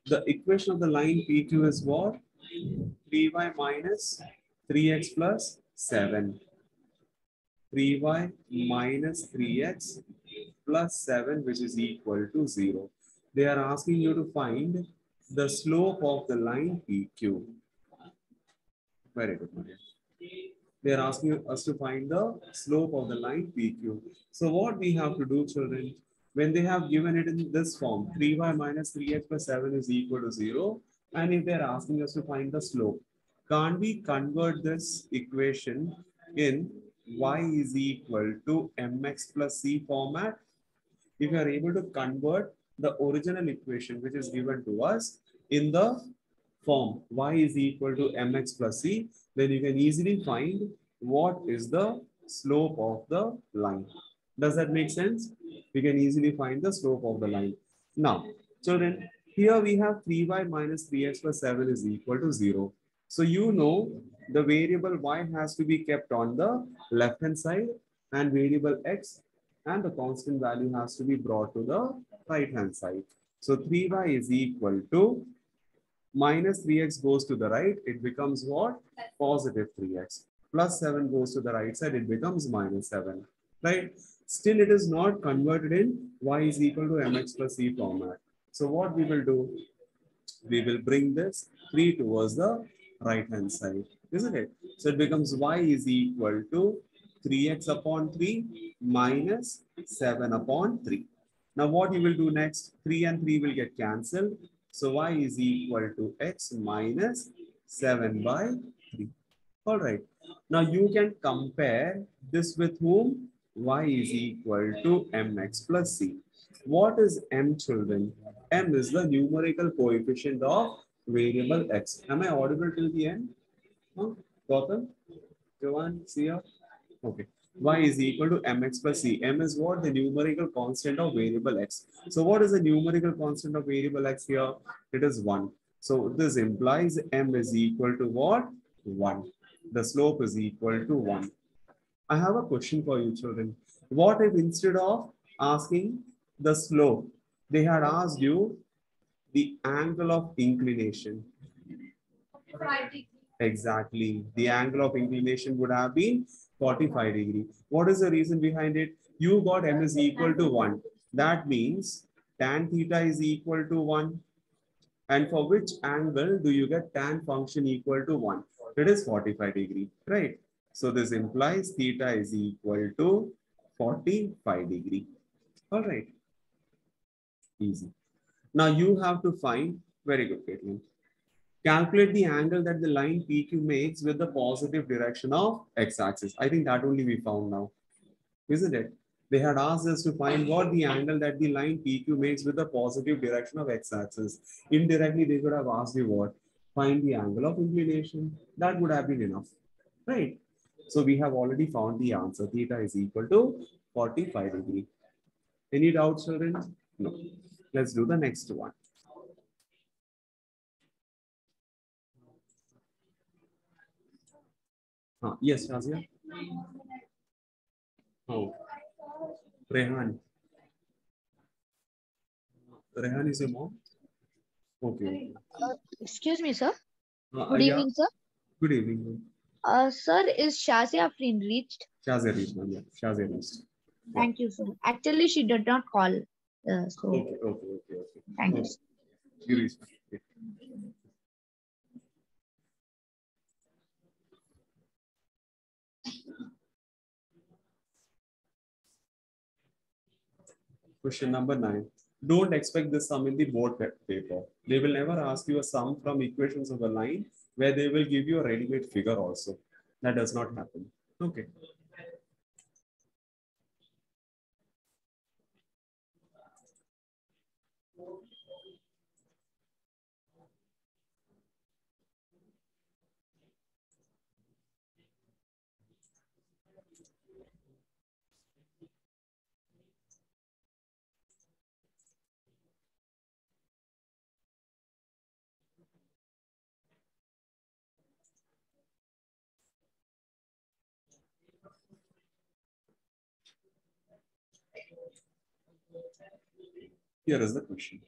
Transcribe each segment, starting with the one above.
The equation of the line PQ is what? 3y minus 3x plus 7. 3y minus 3x plus 7, which is equal to 0. They are asking you to find the slope of the line PQ. Very good, Maria. They are asking us to find the slope of the line PQ. So what we have to do, children, when they have given it in this form, 3y minus 3x plus 7 is equal to 0, and if they're asking us to find the slope, can't we convert this equation in y is equal to mx plus c format? If you are able to convert the original equation which is given to us in the form y is equal to mx plus c, then you can easily find what is the slope of the line. Does that make sense? We can easily find the slope of the line. Now, children, here we have 3y minus 3x plus 7 is equal to 0. So you know the variable y has to be kept on the left hand side and variable x and the constant value has to be brought to the right hand side. So 3y is equal to minus 3x goes to the right, it becomes what? Positive 3x. Plus 7 goes to the right side, it becomes minus 7. Right? Still, it is not converted in y is equal to mx plus c format. So what we will do? We will bring this 3 towards the right hand side, isn't it? So it becomes y is equal to 3x upon 3 minus 7 upon 3. Now what you will do next? 3 and 3 will get cancelled. So y is equal to x minus 7 by 3. All right. Now you can compare this with whom? Y is equal to mx plus c. What is m, children? M is the numerical coefficient of variable x. Am I audible till the end? Huh? Gautam? Johan? Sia? Okay. Y is equal to mx plus c. M is what? The numerical constant of variable x. So what is the numerical constant of variable x here? It is 1. So this implies m is equal to what? 1. The slope is equal to 1. I have a question for you, children. What if instead of asking the slope, they had asked you the angle of inclination? Exactly. The angle of inclination would have been 45 degree. What is the reason behind it? You got m is equal to 1. That means tan theta is equal to 1. And for which angle do you get tan function equal to 1? It is 45 degree, right? So this implies theta is equal to 45 degree. All right. Easy. Now you have to find, very good, Caitlin. Calculate the angle that the line PQ makes with the positive direction of x-axis. I think that only we found now, isn't it? They had asked us to find what the angle that the line PQ makes with the positive direction of x-axis. Indirectly, they could have asked you what? Find the angle of inclination. That would have been enough, right? So we have already found the answer. Theta is equal to 45 degree. Any doubts, children? No. Let's do the next one. Yes, Razia? Oh, Rehan. Rehan is your mom? Okay. Excuse me, sir. Good Yeah. evening, sir. Good evening. Sir, is Shazia Afrin reached? Shazia reached, ma'am. Yeah. Shazia reached. Yeah. Thank you, sir. Actually, she did not call. So, Okay. thank you, Okay. sir. You reached. Okay. Question number 9. Don't expect this sum in the board paper. They will never ask you a sum from equations of a line where they will give you a ready-made figure also. That does not happen. Okay. Here is the question.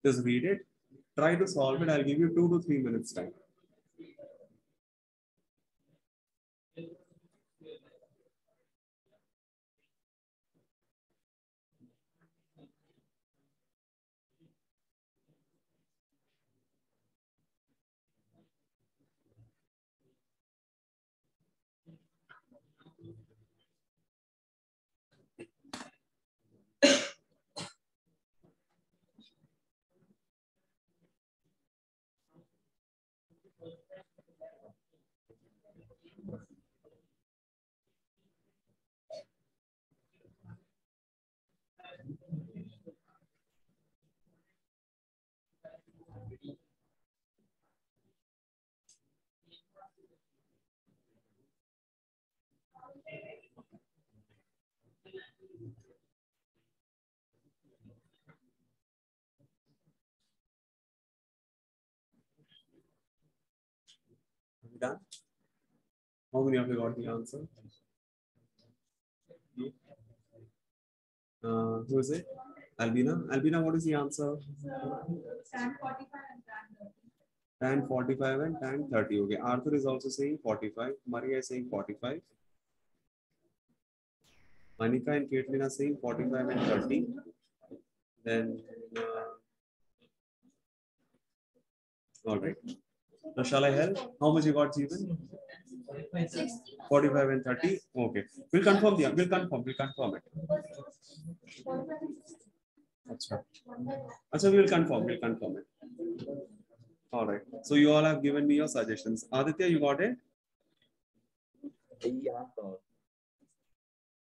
Just read it. Try to solve it. I'll give you 2 to 3 minutes time. Done? How many of you got the answer? Who is it? Albina? Albina, what is the answer? Tan 45 and tan 30. Tan 45 and tan 30. Okay. Arthur is also saying 45. Maria is saying 45. Anika and Caitlin are saying 45 and 30. Then, all right. Now, shall I help? How much you got, Jeevan? 45 and 30. Okay. We'll confirm it. Achha, we'll confirm it. All right. So you all have given me your suggestions. Aditya, you got it? Yeah, sir.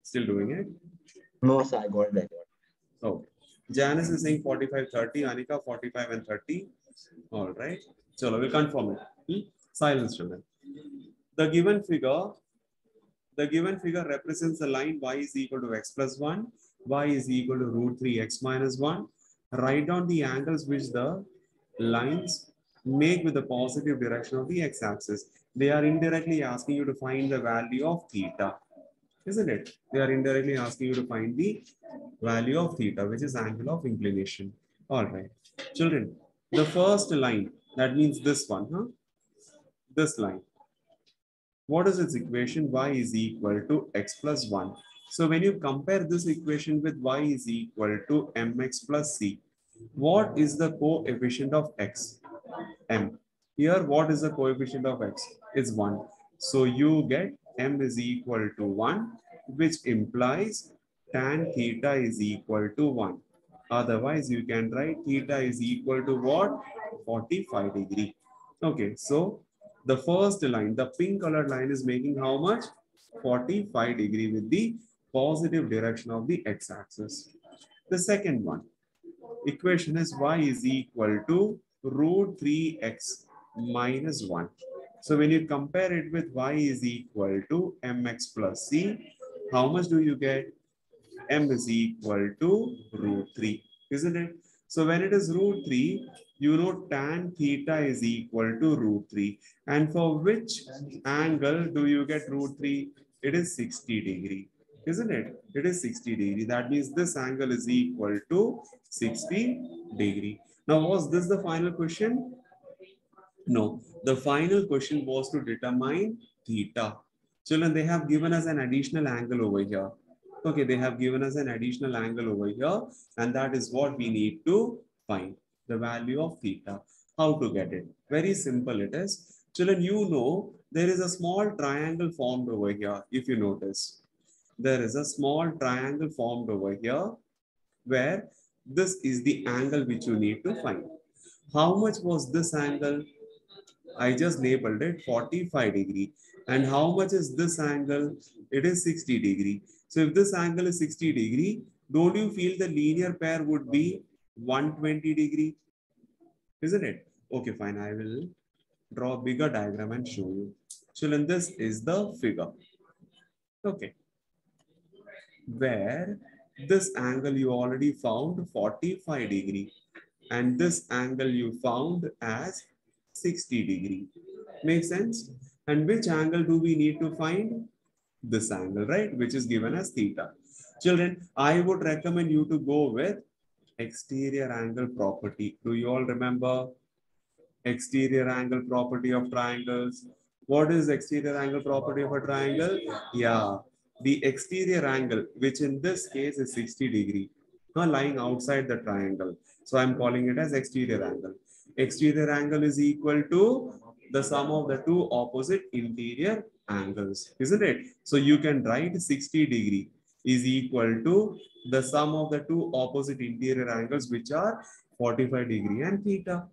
Still doing it? No, sir, I got that. Okay. Janice is saying 45, 30. Anika, 45 and 30. All right. So we'll confirm it. Silence, children. The given figure represents the line y is equal to x plus 1, y is equal to root 3x minus 1. Write down the angles which the lines make with the positive direction of the x-axis. They are indirectly asking you to find the value of theta. Isn't it? They are indirectly asking you to find the value of theta, which is angle of inclination. All right. Children, the first line, that means this one, huh? This line. What is its equation? Y is equal to x plus 1. So when you compare this equation with y is equal to mx plus c, what is the coefficient of x? M. Here, what is the coefficient of x? It's 1. So you get m is equal to 1, which implies tan theta is equal to 1. Otherwise, you can write theta is equal to what? 45 degree. Okay, so the first line, the pink colored line is making how much? 45 degree with the positive direction of the x-axis. The second one, equation is y is equal to root 3x minus 1. So when you compare it with y is equal to mx plus c, how much do you get? M is equal to root 3, isn't it? So when it is root 3, you know tan theta is equal to root 3. And for which angle do you get root 3? It is 60 degree, isn't it? It is 60 degree. That means this angle is equal to 60 degree. Now, was this the final question? No, the final question was to determine theta. Children, they have given us an additional angle over here. Okay, they have given us an additional angle over here, and that is what we need to find, the value of theta. How to get it? Very simple it is. Children, you know there is a small triangle formed over here, if you notice. There is a small triangle formed over here where this is the angle which you need to find. How much was this angle? I just labeled it 45 degree. And how much is this angle? It is 60 degree. So if this angle is 60 degree, don't you feel the linear pair would be 120 degree? Isn't it? Okay, fine. I will draw a bigger diagram and show you. Children, this is the figure. Okay. Where this angle you already found 45 degree. And this angle you found as 60 degree. Make sense? And which angle do we need to find? This angle, right? Which is given as theta. Children, I would recommend you to go with exterior angle property. Do you all remember exterior angle property of triangles? What is exterior angle property of a triangle? Yeah, the exterior angle, which in this case is 60 degree, lying outside the triangle. So I'm calling it as exterior angle. Exterior angle is equal to the sum of the two opposite interior angles, isn't it? So you can write 60 degree is equal to the sum of the two opposite interior angles, which are 45 degree and theta.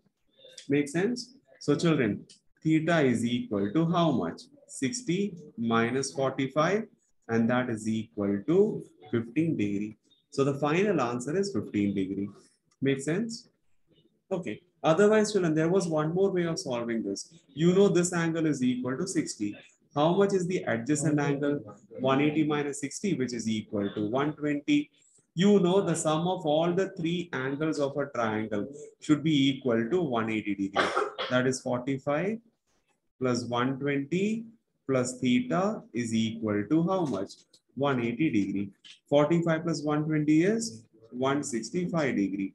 Make sense? So children, theta is equal to how much? 60 minus 45, and that is equal to 15 degree. So the final answer is 15 degree. Make sense? Okay. Otherwise, children, there was one more way of solving this. You know this angle is equal to 60. How much is the adjacent angle? 180 minus 60, which is equal to 120. You know the sum of all the three angles of a triangle should be equal to 180 degree. That is 45 plus 120 plus theta is equal to how much? 180 degree. 45 plus 120 is 165 degree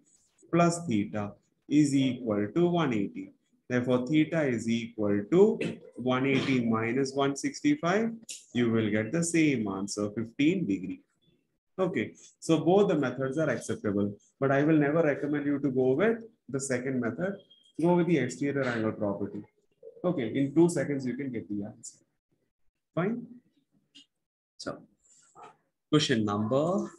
plus theta is equal to 180. Therefore, theta is equal to 180 minus 165. You will get the same answer, 15 degree. Okay, so both the methods are acceptable, but I will never recommend you to go with the second method. Go with the exterior angle property. Okay, in 2 seconds you can get the answer. Fine. So, question number.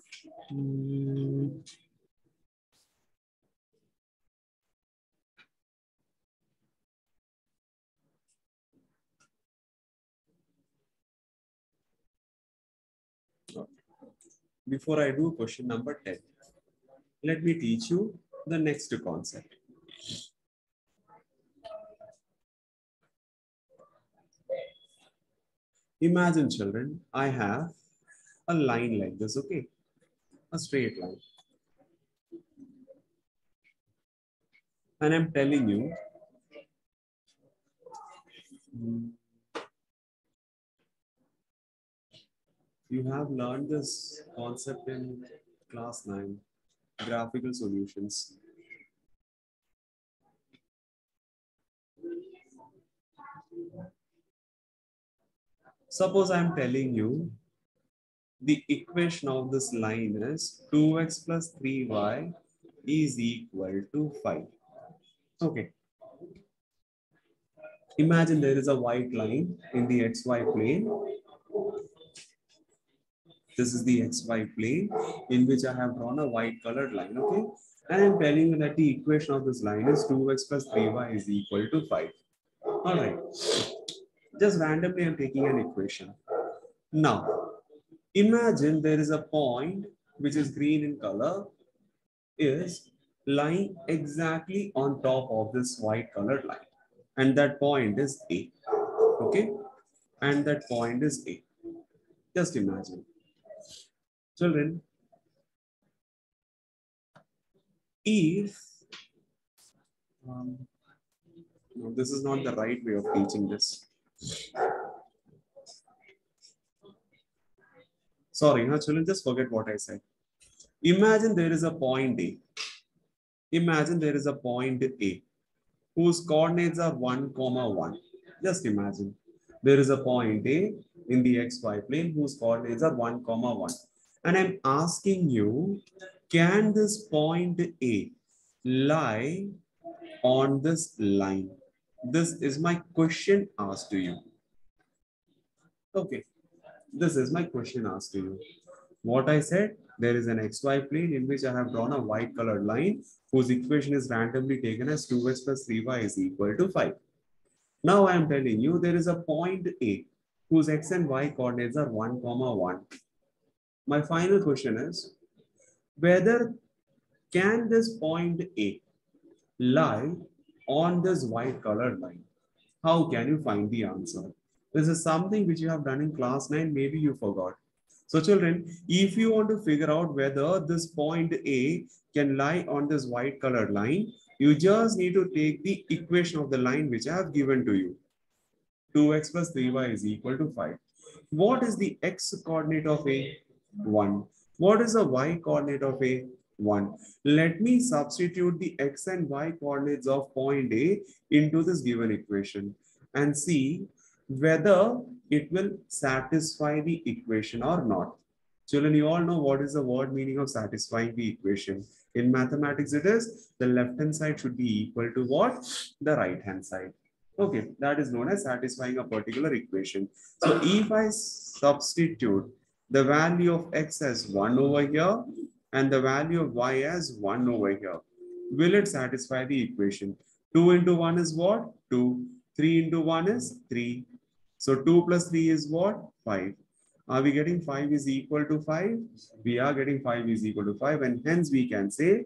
Before I do question number 10, let me teach you the next concept. Imagine, children, I have a line like this, okay? A straight line. And I'm telling you, you have learned this concept in class 9, graphical solutions. Suppose I'm telling you the equation of this line is 2x plus 3y is equal to 5. Okay. Imagine there is a white line in the xy plane. This is the xy plane in which I have drawn a white colored line, okay? And I'm telling you that the equation of this line is 2x plus 3y is equal to 5. All right. Just randomly, I'm taking an equation. Now, imagine there is a point which is green in color is lying exactly on top of this white colored line. And that point is A. Okay? And that point is A. Just imagine. Children, if no, this is not the right way of teaching this. Sorry, children, just forget what I said. Imagine there is a point A. Imagine there is a point A whose coordinates are 1, 1. Just imagine there is a point A in the xy plane whose coordinates are 1, 1. And I'm asking you, can this point A lie on this line? This is my question asked to you. Okay, this is my question asked to you. What I said, there is an xy plane in which I have drawn a white colored line whose equation is randomly taken as 2x plus 3y is equal to 5. Now I am telling you there is a point A whose x and y coordinates are 1, 1. My final question is, whether can this point A lie on this white colored line? How can you find the answer? This is something which you have done in class 9, maybe you forgot. So children, if you want to figure out whether this point A can lie on this white colored line, you just need to take the equation of the line which I have given to you. 2x plus 3y is equal to 5. What is the x coordinate of A? 1. What is the y coordinate of A? 1. Let me substitute the x and y coordinates of point A into this given equation and see whether it will satisfy the equation or not. Children, you all know what is the word meaning of satisfying the equation. In mathematics, it is the left hand side should be equal to what? The right hand side. Okay, that is known as satisfying a particular equation. So if I substitute the value of x as 1 over here and the value of y as 1 over here, will it satisfy the equation? 2 into 1 is what? 2. 3 into 1 is 3. So 2 plus 3 is what? 5. Are we getting 5 is equal to 5? We are getting 5 is equal to 5, and hence we can say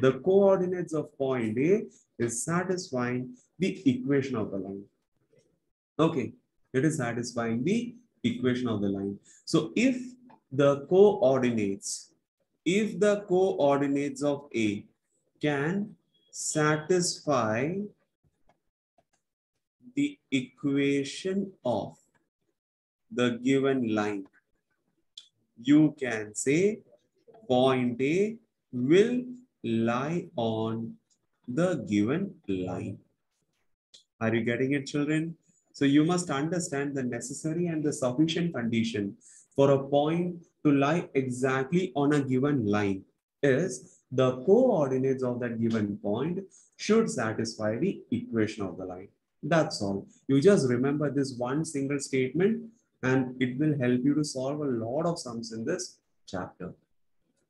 the coordinates of point A is satisfying the equation of the line. Okay, it is satisfying the equation of the line. So if the coordinates of A can satisfy the equation of the given line, you can say point A will lie on the given line. Are you getting it, children? So you must understand the necessary and the sufficient condition for a point to lie exactly on a given line is the coordinates of that given point should satisfy the equation of the line. That's all. You just remember this one single statement and it will help you to solve a lot of sums in this chapter.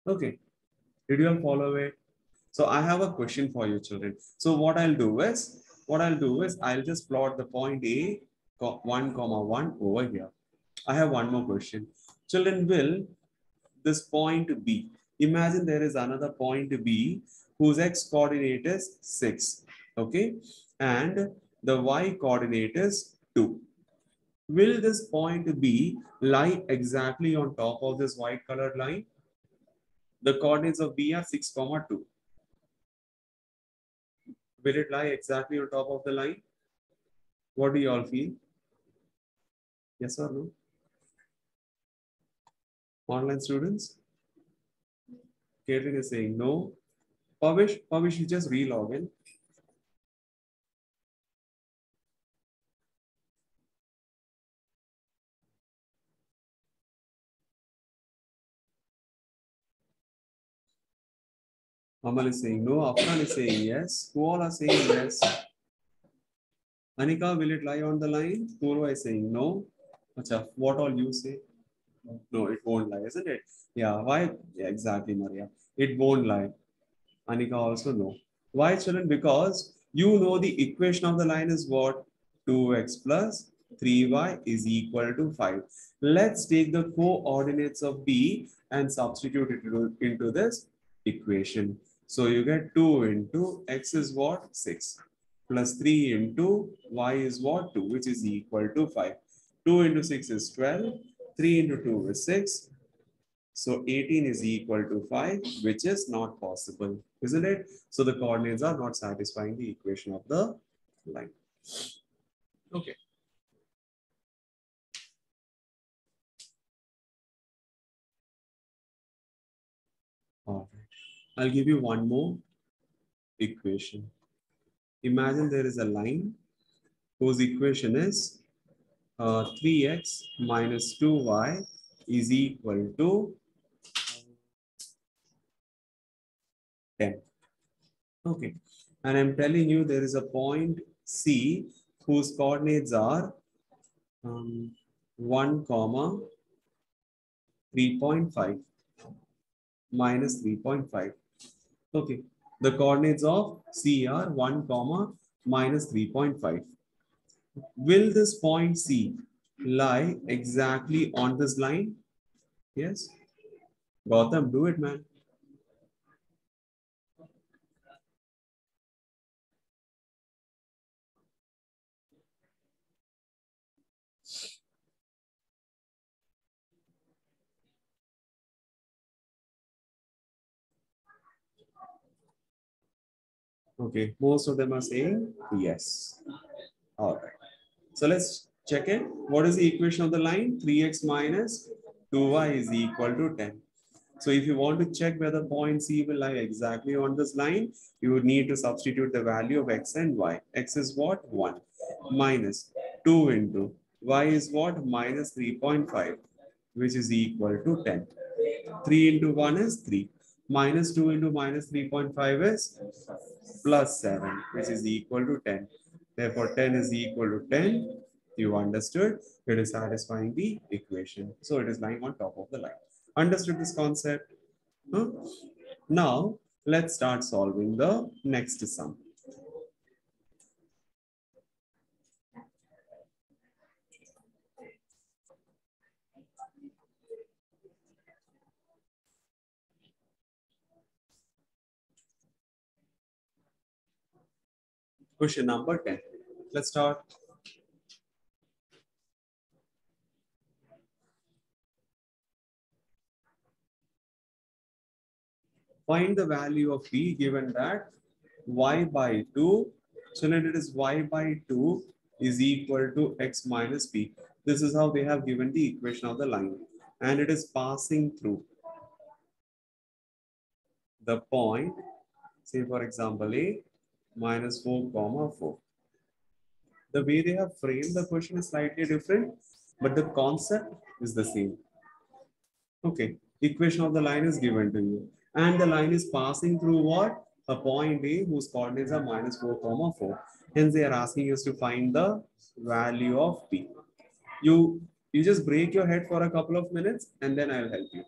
Okay. Did you all follow it? So I have a question for you, children. So what I'll do is I'll just plot the point A 1, 1 over here. I have one more question. Children, will this point B, imagine there is another point B whose x coordinate is 6, okay, and the y coordinate is 2. Will this point B lie exactly on top of this white colored line? The coordinates of B are 6, 2. Will it lie exactly on top of the line? What do you all feel? Yes or no? Online students? Caitlin is saying no. Pavish, you just re-log in. Amal is saying no. Afnan is saying yes. Who all are saying yes? Anika, will it lie on the line? Purva is saying no. Acha, what all you say? No, it won't lie, isn't it? Yeah, why? Yeah, exactly, Maria. It won't lie. Anika also no. Why, children? Because you know the equation of the line is what? 2x plus 3y is equal to 5. Let's take the coordinates of B and substitute it into this equation. So you get 2 into x is what? 6. Plus 3 into y is what? 2, which is equal to 5. 2 into 6 is 12. 3 into 2 is 6. So 18 is equal to 5, which is not possible, isn't it? So the coordinates are not satisfying the equation of the line. Okay. All right. I'll give you one more equation. Imagine there is a line whose equation is 3x minus 2y is equal to 10. Okay. And I'm telling you there is a point C whose coordinates are 1, 3.5 minus 3.5. Okay. The coordinates of C are 1, minus 3.5. Will this point C lie exactly on this line? Yes. Gautam, do it, man. Okay, most of them are saying yes. All right. So let's check it. What is the equation of the line? 3x minus 2y is equal to 10. So if you want to check whether point C will lie exactly on this line, you would need to substitute the value of x and y. X is what? 1 minus 2 into y is what? Minus 3.5, which is equal to 10. 3 into 1 is 3. Minus 2 into minus 3.5 is plus 7, which is equal to 10. Therefore, 10 is equal to 10. You understood? It is satisfying the equation. So it is lying on top of the line. Understood this concept? Huh? Now, let's start solving the next sum. Question number 10. Let's start. Find the value of p given that y by 2, so let it is y by 2 is equal to x minus p. This is how they have given the equation of the line. And it is passing through the point, say for example, a minus 4 comma 4. The way they have framed the question is slightly different, but the concept is the same. Okay, equation of the line is given to you. And the line is passing through what? A point A whose coordinates are minus 4 comma 4. Hence they are asking us to find the value of P. You just break your head for a couple of minutes and then I'll help you.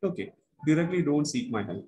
Okay, directly don't seek my help.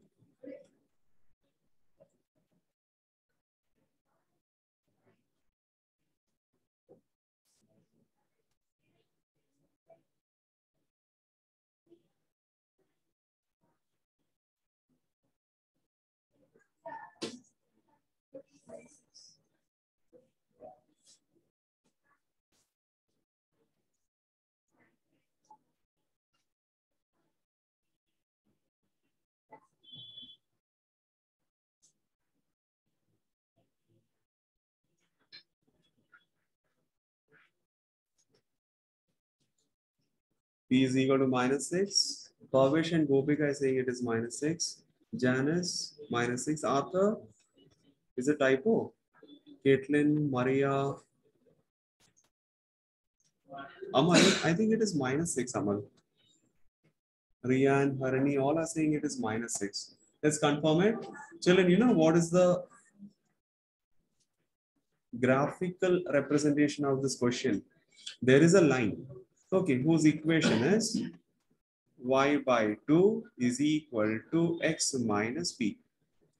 P is equal to minus 6. Kavish and Gopika is saying it is minus 6. Janice, minus 6. Arthur, is a typo. Caitlin, Maria, Amal, I think it is minus 6, Amal. Rian, Harani, all are saying it is minus 6. Let's confirm it. Children, you know what is the graphical representation of this question? There is a line, okay, whose equation is y by 2 is equal to x minus p.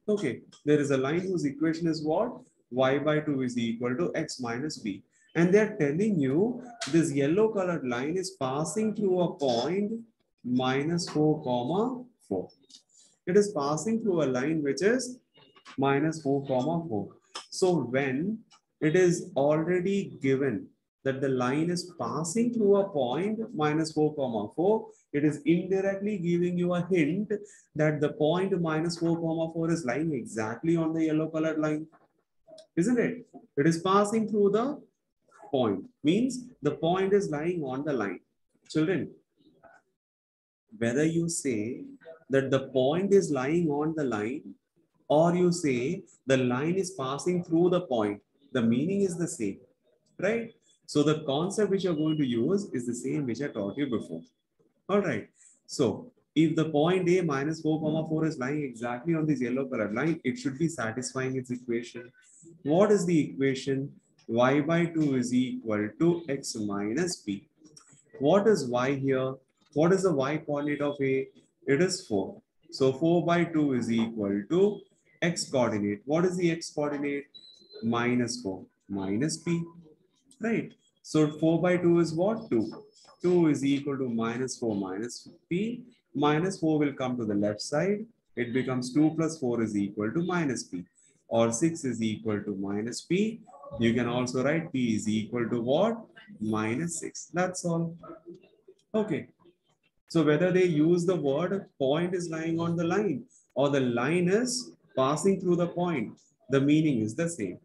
Okay, there is a line whose equation is what? Y by 2 is equal to x minus p. And they're telling you this yellow colored line is passing through a point minus 4 comma 4. It is passing through a line which is minus 4 comma 4. So when it is already given that the line is passing through a point minus 4 comma 4, it is indirectly giving you a hint that the point minus 4 comma 4 is lying exactly on the yellow colored line, isn't it? It is passing through the point, means the point is lying on the line. Children, whether you say that the point is lying on the line or you say the line is passing through the point, the meaning is the same, right? So the concept which you're going to use is the same which I taught you before. All right. So if the point A minus 4 comma 4 is lying exactly on this yellow colored line, it should be satisfying its equation. What is the equation? Y by 2 is equal to x minus p. What is y here? What is the y coordinate of A? It is 4. So 4 by 2 is equal to x coordinate. What is the x coordinate? Minus 4 minus p. Right. So 4 by 2 is what? 2. 2 is equal to minus 4 minus p. Minus 4 will come to the left side. It becomes 2 plus 4 is equal to minus p. Or 6 is equal to minus p. You can also write p is equal to what? Minus 6. That's all. Okay. So whether they use the word point is lying on the line or the line is passing through the point, the meaning is the same.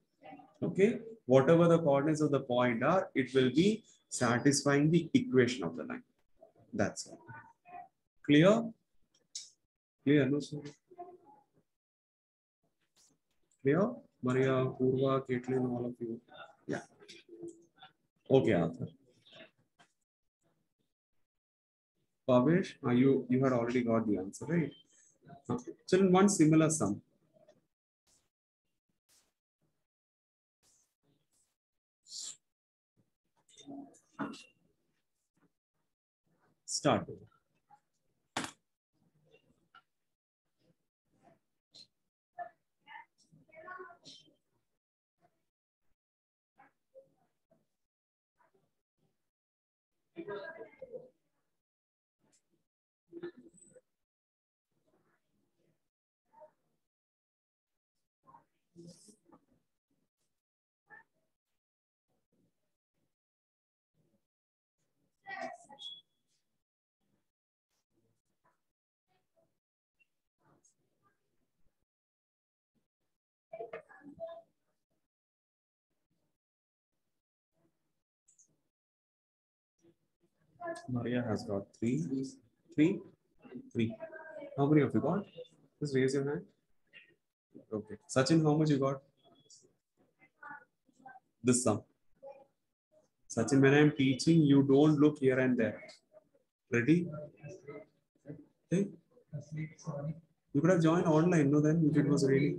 Okay. Whatever the coordinates of the point are, it will be satisfying the equation of the line. That's all. Clear? Clear, no, sir? Clear? Maria, Purva, Caitlin, all of you. Yeah. Okay, Arthur. Pavesh, you had already got the answer, right? Children, one similar sum. Start. Maria has got three. How many of you got? Just raise your hand. Okay. Sachin, how much you got? This sum. Sachin, when I'm teaching, you don't look here and there. Ready? Okay. You could have joined online, no? Then if it was really.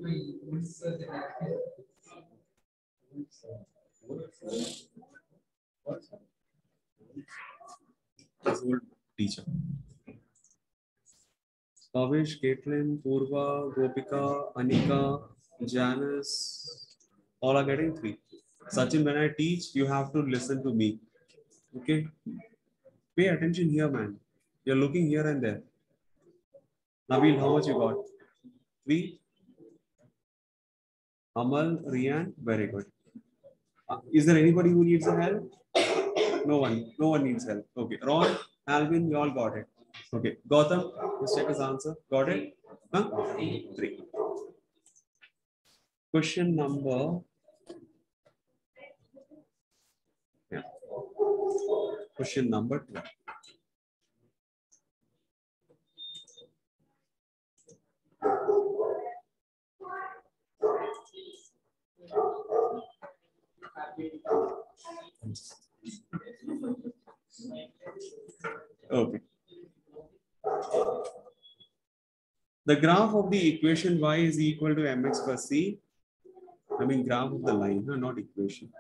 This old teacher. Pavish, Caitlin, Purva, Gopika, Anika, Janice, all are getting 3. Sachin, when I teach, you have to listen to me. Okay? Pay attention here, man. You're looking here and there. Nabil, how much you got? 3. Amal, Rian, very good. Is there anybody who needs a help? No one needs help. Okay. Ron, Alvin, you all got it. Okay. Gautam, let's check his answer. Got it? Huh? 3. Question number. Yeah. Question number 2. Okay. The graph of the equation y is equal to mx plus c. I mean graph of the line, no, not equation.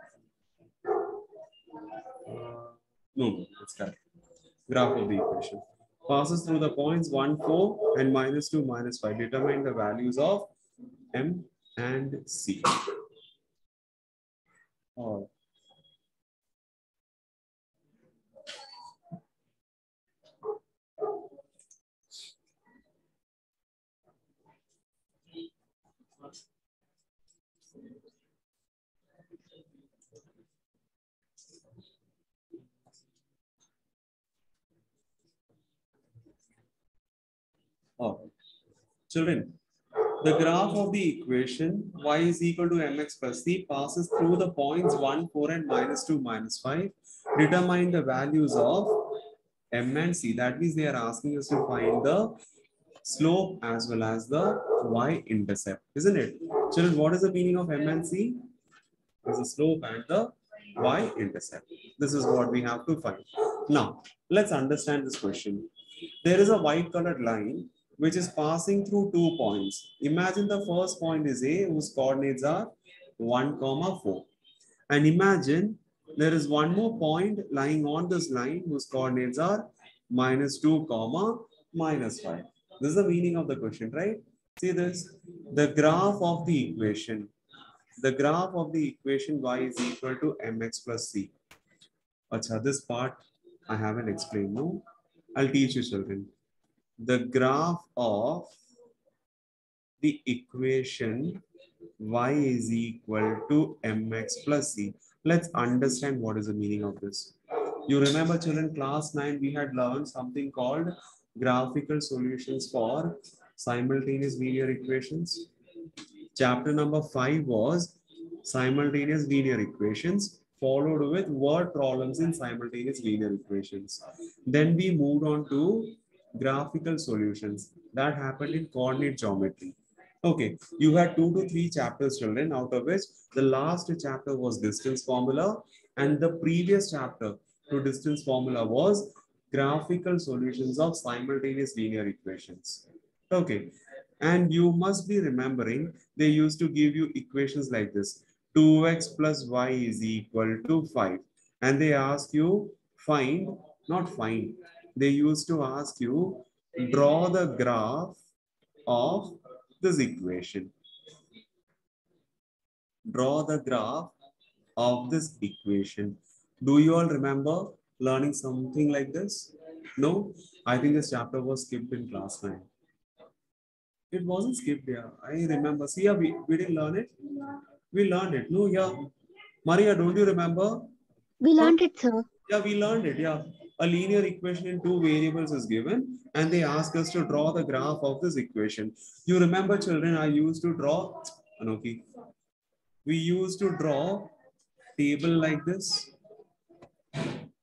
No, that's correct. Graph of the equation. Passes through the points 1, 4 and -2, -5. Determine the values of m and c. Oh. Oh. Children, the graph of the equation y is equal to mx plus c passes through the points 1, 4 and -2, -5. Determine the values of m and c. That means they are asking us to find the slope as well as the y-intercept, isn't it? Children, what is the meaning of m and c? Is the slope and the y-intercept. This is what we have to find. Now, let's understand this question. There is a white colored line which is passing through 2 points. Imagine the first point is A, whose coordinates are 1, 4. And imagine there is one more point lying on this line whose coordinates are -2, -5. This is the meaning of the question, right? See this, the graph of the equation. The graph of the equation y is equal to mx plus c. Achha, this part I haven't explained, no? I'll teach you, children. The graph of the equation y is equal to mx plus c. Let's understand what is the meaning of this. You remember, children, class 9, we had learned something called graphical solutions for simultaneous linear equations. Chapter number 5 was simultaneous linear equations, followed with word problems in simultaneous linear equations. Then we moved on to graphical solutions. That happened in coordinate geometry. Okay, you had 2 to 3 chapters, children, out of which the last chapter was distance formula, and the previous chapter to distance formula was graphical solutions of simultaneous linear equations. Okay, and you must be remembering they used to give you equations like this: 2x plus y is equal to 5, and they ask you find, not find, they used to ask you draw the graph of this equation. Draw the graph of this equation. Do you all remember learning something like this? No? I think this chapter was skipped in class 9. It wasn't skipped, yeah. I remember. See, yeah, we didn't learn it. We learned it. No, yeah. Maria, don't you remember? We Huh? learned it, sir. Yeah, we learned it. Yeah. A linear equation in 2 variables is given, and they ask us to draw the graph of this equation. You remember, children, I used to draw, Anoki, we used to draw table like this.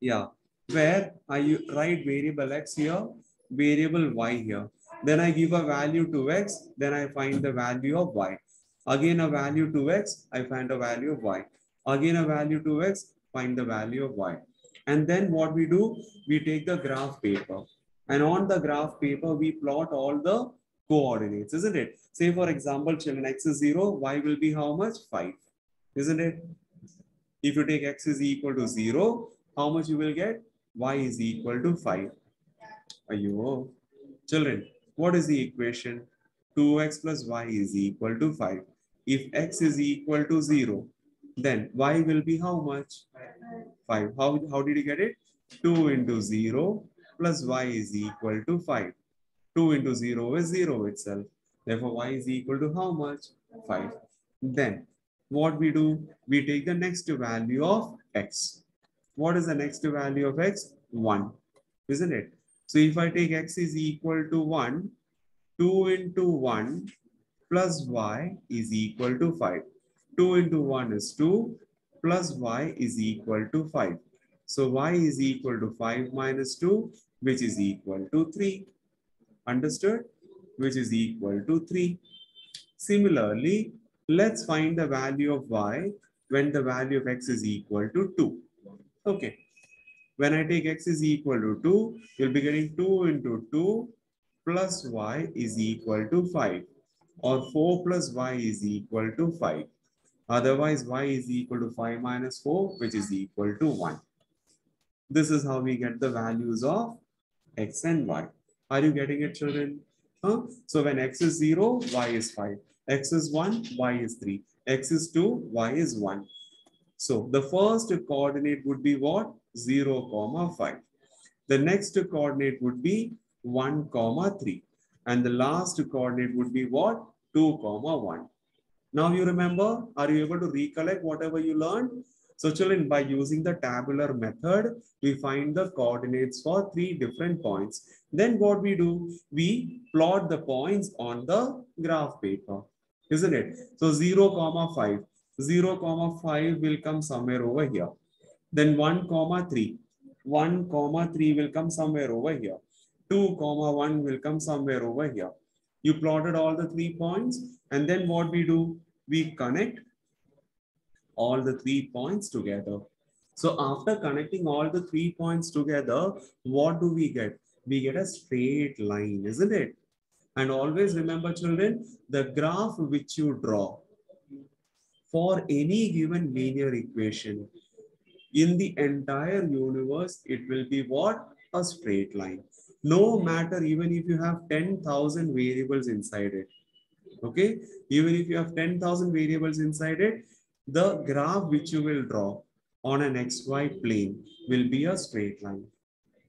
Yeah, where I write variable x here, variable y here. Then I give a value to x, then I find the value of y. Again a value to x, I find a value of y. Again a value to x, find the value of y. And then what we do, we take the graph paper. And on the graph paper, we plot all the coordinates, isn't it? Say for example, children, x is 0, y will be how much? 5, isn't it? If you take x is equal to 0, how much you will get? Y is equal to 5. Ayo. Children, what is the equation? 2x plus y is equal to 5. If x is equal to 0, then y will be how much? 5. How did you get it? 2 into 0 plus y is equal to 5. 2 into 0 is 0 itself. Therefore, y is equal to how much? 5. Then, what we do? We take the next value of x. What is the next value of x? 1, isn't it? So, if I take x is equal to 1, 2 into 1 plus y is equal to 5. 2 into 1 is 2 plus y is equal to 5. So, y is equal to 5 minus 2, which is equal to 3. Understood? Which is equal to 3. Similarly, let's find the value of y when the value of x is equal to 2. Okay. When I take x is equal to 2, you'll be getting 2 into 2 plus y is equal to 5. Or 4 plus y is equal to 5. Otherwise, y is equal to 5 minus 4, which is equal to 1. This is how we get the values of x and y. Are you getting it, children? Huh? So when x is 0, y is 5. X is 1, y is 3. X is 2, y is 1. So the first coordinate would be what? 0, 5. The next coordinate would be 1, 3. And the last coordinate would be what? 2, 1. Now you remember? Are you able to recollect whatever you learned? So children, by using the tabular method, we find the coordinates for 3 different points. Then what we do? We plot the points on the graph paper, isn't it? So 0, 5. 0, 5 will come somewhere over here. Then 1, 3. 1, 3 will come somewhere over here. 2, 1 will come somewhere over here. You plotted all the 3 points, and then what we do? We connect all the 3 points together. So after connecting all the 3 points together, what do we get? We get a straight line, isn't it? And always remember, children, the graph which you draw for any given linear equation in the entire universe, it will be what? A straight line. No matter even if you have 10,000 variables inside it. Okay, even if you have 10,000 variables inside it, the graph which you will draw on an xy plane will be a straight line.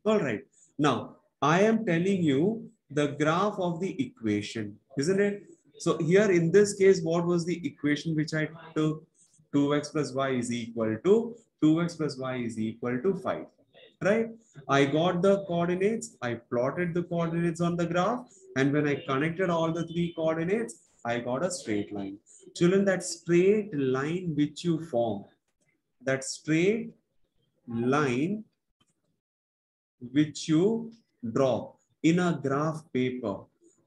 All right. Now, I am telling you the graph of the equation, isn't it? So here in this case, what was the equation which I took? 2x plus y is equal to 2x plus y is equal to 5. Right? I got the coordinates, I plotted the coordinates on the graph, and when I connected all the 3 coordinates, I got a straight line. Children, that straight line which you form, that straight line which you draw in a graph paper,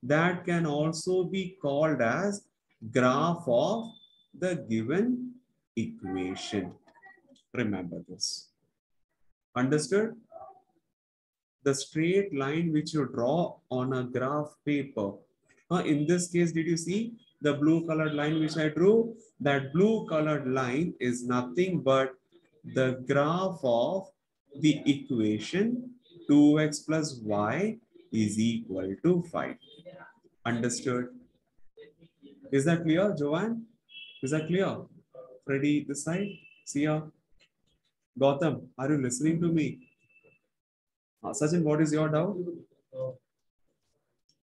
that can also be called as graph of the given equation. Remember this. Understood? The straight line which you draw on a graph paper. In this case, did you see the blue colored line which I drew? That blue colored line is nothing but the graph of the equation 2x plus y is equal to 5. Understood? Is that clear, Joanne? Is that clear? Freddy, this side? Sia? Gautam, are you listening to me? Sachin, what is your doubt?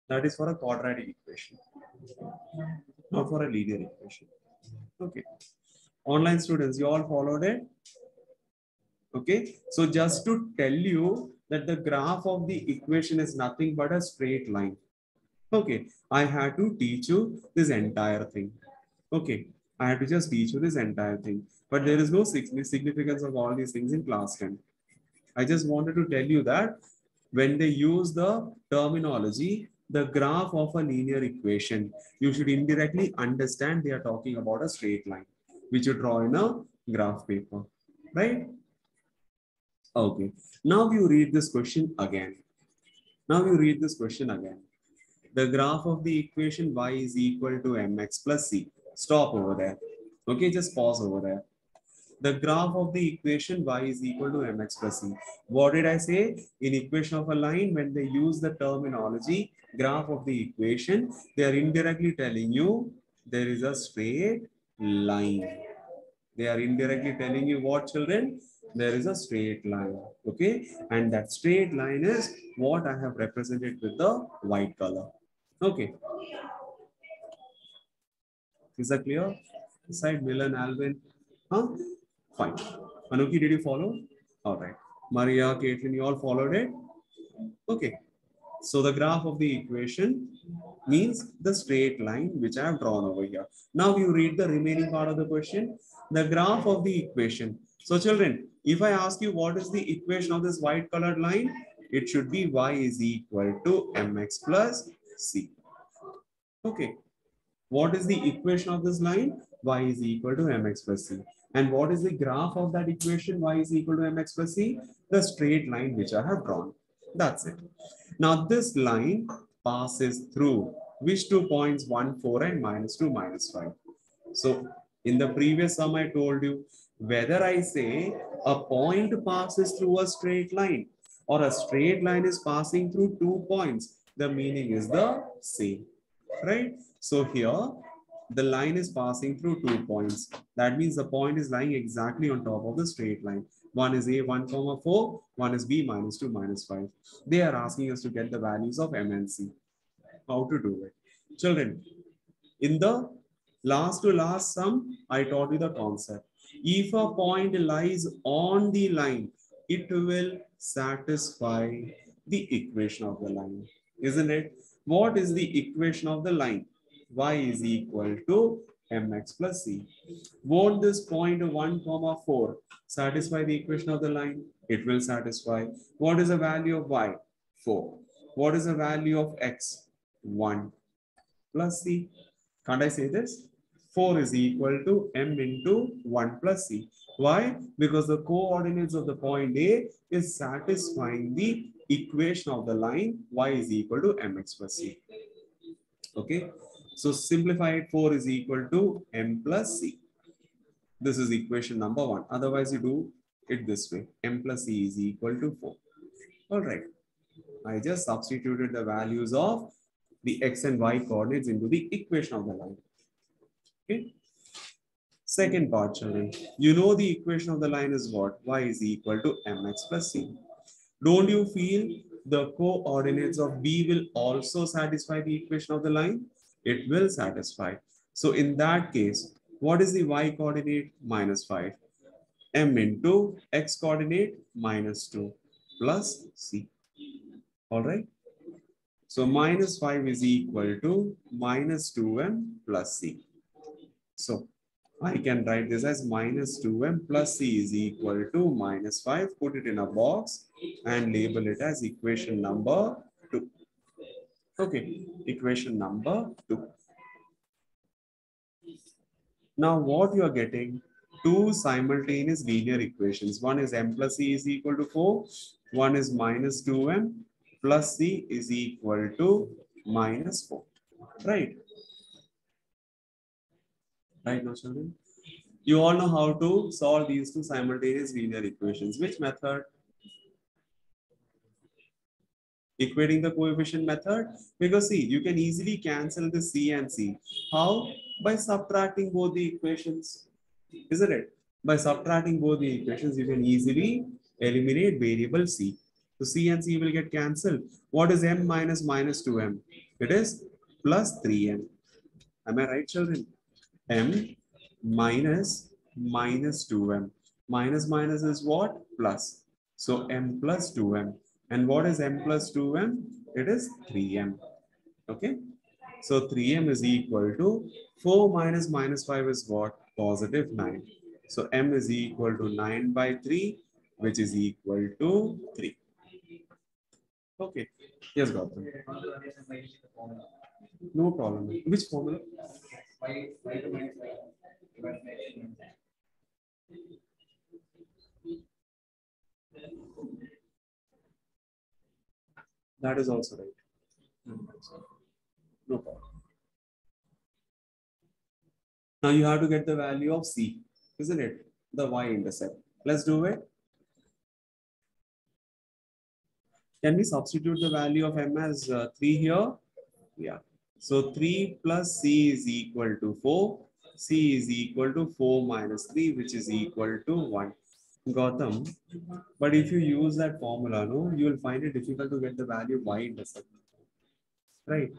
That is for a quadratic equation, not for a linear equation. Okay. Online students, you all followed it? Okay. So just to tell you that the graph of the equation is nothing but a straight line. Okay. I had to teach you this entire thing. Okay. I had to just teach you this entire thing. But there is no significance of all these things in class 10. I just wanted to tell you that when they use the terminology, the graph of a linear equation, you should indirectly understand they are talking about a straight line, which you draw in a graph paper, right? Okay. Now you read this question again. Now you read this question again. The graph of the equation y is equal to mx plus c. Stop over there. Okay, just pause over there. The graph of the equation y is equal to mx plus c. What did I say? In equation of a line, when they use the terminology graph of the equation, they are indirectly telling you there is a straight line. They are indirectly telling you what, children? There is a straight line. Okay, and that straight line is what I have represented with the white color. Okay. Is that clear? Side Milan, Alvin. Huh? Fine. Anuki, did you follow? All right. Maria, Caitlin, you all followed it? Okay. So the graph of the equation means the straight line which I have drawn over here. Now you read the remaining part of the question. The graph of the equation. So children, if I ask you what is the equation of this white colored line, it should be y is equal to mx plus c. Okay. What is the equation of this line? Y is equal to mx plus c. And what is the graph of that equation? Y is equal to mx plus c. The straight line which I have drawn. That's it. Now this line passes through which 2 points? 1, 4 and -2, -5. So in the previous sum I told you, whether I say a point passes through a straight line or a straight line is passing through 2 points, the meaning is the same, right? So here the line is passing through 2 points. That means the point is lying exactly on top of the straight line. One is a 1, 4, one is b -2, -5. They are asking us to get the values of m and c. How to do it? Children, in the last to last sum, I taught you the concept. If a point lies on the line, it will satisfy the equation of the line, isn't it? What is the equation of the line? Y is equal to mx plus c. Won't this point 1, 4 satisfy the equation of the line? It will satisfy. What is the value of y? 4. What is the value of x? 1 plus c. Can't I say this? 4 is equal to m into 1 plus c. Why? Because the coordinates of the point A is satisfying the equation of the line y is equal to mx plus c. Okay. So simplify it, 4 is equal to m plus c. This is equation number 1. Otherwise, you do it this way. M plus c is equal to 4. All right. I just substituted the values of the x and y coordinates into the equation of the line. Okay. Second part, children. You know the equation of the line is what? Y is equal to mx plus c. Don't you feel the coordinates of b will also satisfy the equation of the line? It will satisfy. So in that case, what is the y coordinate? -5. M into x coordinate -2 plus c. All right. So -5 is equal to -2m plus c. So I can write this as -2m plus c is equal to -5. Put it in a box and label it as equation number 2. Okay, equation number 2. Now what you are getting? Two simultaneous linear equations. One is m plus c is equal to 4. One is minus 2m plus c is equal to minus 4. Right? Right now, children? You all know how to solve these two simultaneous linear equations. Which method? Equating the coefficient method, because see, you can easily cancel the c and c. How? By subtracting both the equations, isn't it? By subtracting both the equations, you can easily eliminate variable c. So c and c will get cancelled. What is m minus minus 2m? It is plus 3m. Am I right, children? M minus minus 2m. Minus minus is what? Plus. So m plus 2m. And what is m plus 2m? It is 3m. Okay. So 3m is equal to 4 minus minus 5 is what? Positive 9. So m is equal to 9 by 3, which is equal to 3. Okay. Yes, Gautam. No problem. Which formula? That is also right. No problem. Now you have to get the value of c, isn't it? The y-intercept. Let's do it. Can we substitute the value of m as 3 here? Yeah. So 3 plus c is equal to 4. C is equal to 4 minus 3, which is equal to 1. Gautam, but if you use that formula, no, you will find it difficult to get the value of y-intercept. Right?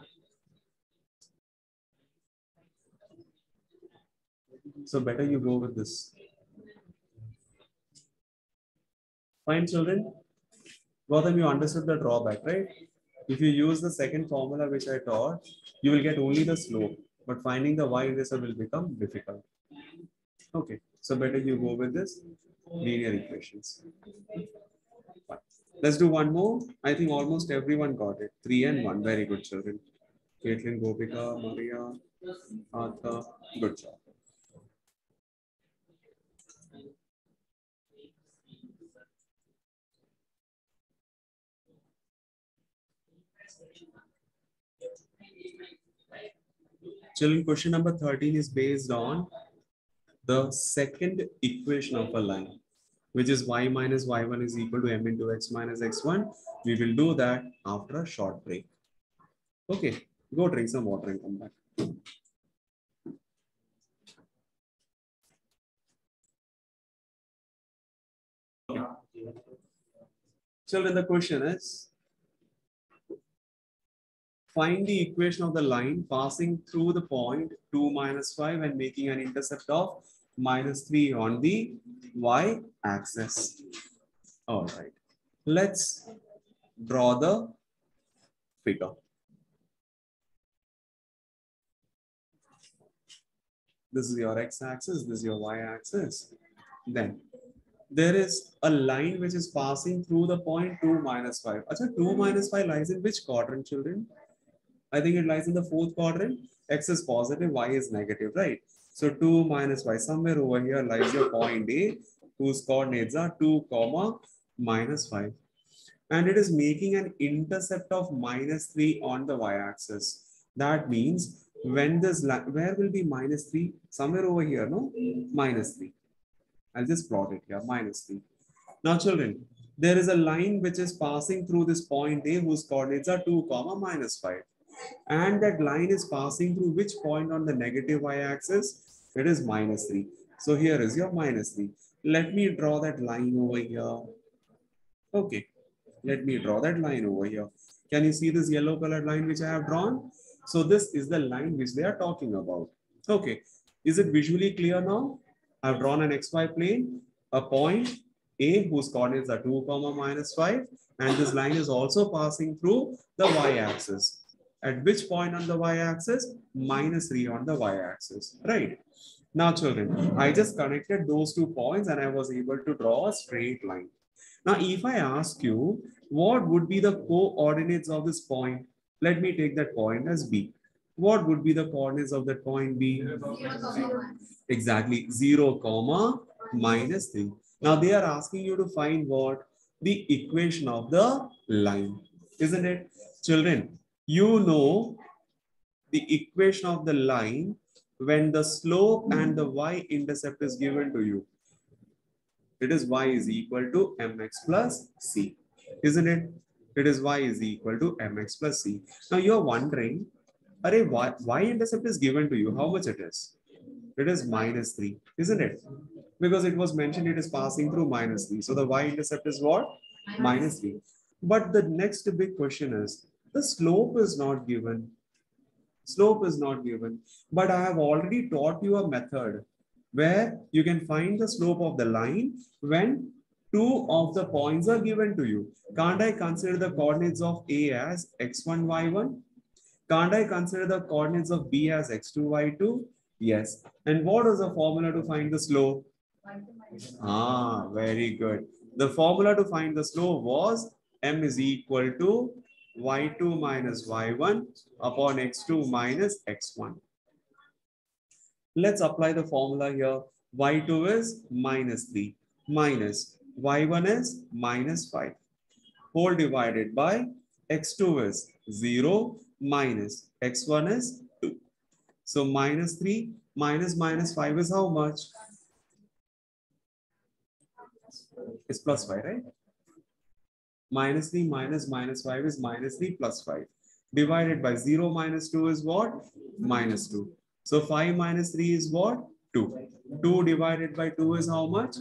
So better you go with this. Fine, children. Gautam, you understood the drawback, right? If you use the second formula which I taught, you will get only the slope, but finding the y-intercept will become difficult. Okay, so better you go with this linear equations. Fine. Let's do one more. I think almost everyone got it. 3 and 1. Very good, children. Caitlin, Gopika, Maria, Arthur. Good job. Children, question number 13 is based on the second equation of a line, which is y minus y1 is equal to m into x minus x1. We will do that after a short break. Okay, go drink some water and come back. Children, the question is, find the equation of the line passing through the point 2 minus 5 and making an intercept of minus 3 on the y-axis. All right, let's draw the figure. This is your x-axis, this is your y-axis. Then there is a line which is passing through the point 2 minus 5. Achha, 2 minus 5 lies in which quadrant, children? I think it lies in the fourth quadrant. X is positive, y is negative, right? So 2 minus y, somewhere over here lies your point A, whose coordinates are 2, minus 5. And it is making an intercept of minus 3 on the y-axis. That means when this line, where will be minus 3? Somewhere over here, no? Minus 3. I'll just plot it here, minus 3. Now, children, there is a line which is passing through this point A whose coordinates are 2, minus 5. And that line is passing through which point on the negative y-axis? It is minus 3. So here is your minus 3. Let me draw that line over here. Okay, let me draw that line over here. Can you see this yellow colored line which I have drawn? So this is the line which they are talking about. Okay, is it visually clear now? I've drawn an xy plane, a point A whose coordinates are 2, minus 5, and this line is also passing through the y-axis. At which point on the y-axis? Minus 3 on the y-axis, right? Now, children, I just connected those 2 points and I was able to draw a straight line. Now, if I ask you, what would be the coordinates of this point? Let me take that point as B. What would be the coordinates of that point B? Exactly, 0, comma, minus 3. Now they are asking you to find what? The equation of the line, isn't it? Children, you know the equation of the line when the slope and the y-intercept is given to you. It is y is equal to mx plus c, isn't it? It is y is equal to mx plus c. Now you're wondering, array, y-intercept is given to you, how much it is? It is minus 3, isn't it? Because it was mentioned it is passing through minus 3. So the y-intercept is what? Minus 3. But the next big question is, the slope is not given. Slope is not given. But I have already taught you a method where you can find the slope of the line when two of the points are given to you. Can't I consider the coordinates of A as x1, y1? Can't I consider the coordinates of B as x2, y2? Yes. And what is the formula to find the slope? Ah, very good. The formula to find the slope was m is equal to y2 minus y1 upon x2 minus x1. Let's apply the formula here. Y2 is minus 3 minus y1 is minus 5 whole divided by x2 is 0 minus x1 is 2. So minus 3 minus minus 5 is how much? It's plus 5, right? Minus 3 minus minus 5 is minus 3 plus 5. Divided by 0 minus 2 is what? Minus 2. So 5 minus 3 is what? 2. 2 divided by 2 is how much?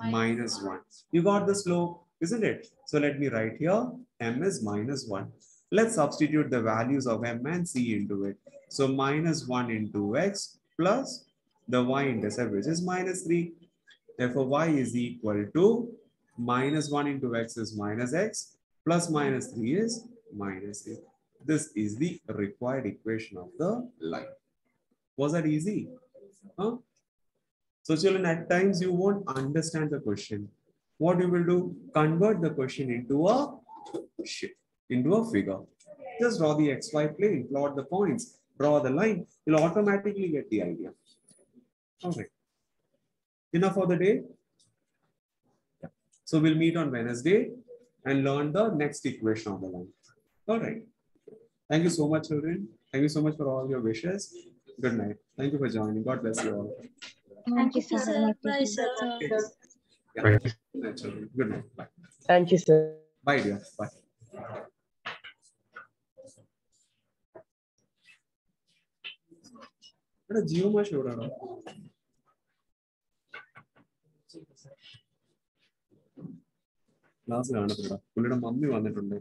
Minus 1. You got the slope, isn't it? So let me write here, m is minus 1. Let's substitute the values of m and c into it. So minus 1 into x plus the y-intercept, which is minus 3. Therefore, y is equal to minus 1 into x is minus x plus minus 3 is minus 3. This is the required equation of the line. Was that easy? Huh? So children, at times you won't understand the question. What you will do? Convert the question into a figure. Just draw the xy plane, plot the points, draw the line. You'll automatically get the idea. All right. Enough for the day? Yeah. So we'll meet on Wednesday and learn the next equation of the line. All right. Thank you so much, children. Thank you so much for all your wishes. Good night. Thank you for joining. God bless you all. Thank you, sir. Bye, sir. Yeah. Good night, children. Good night. Bye. Thank you, sir. Bye, dear. Bye. Geo ma show rada. Last കാണത്തില്ല പുള്ളിയുടെ mummy വന്നിട്ടുണ്ട്.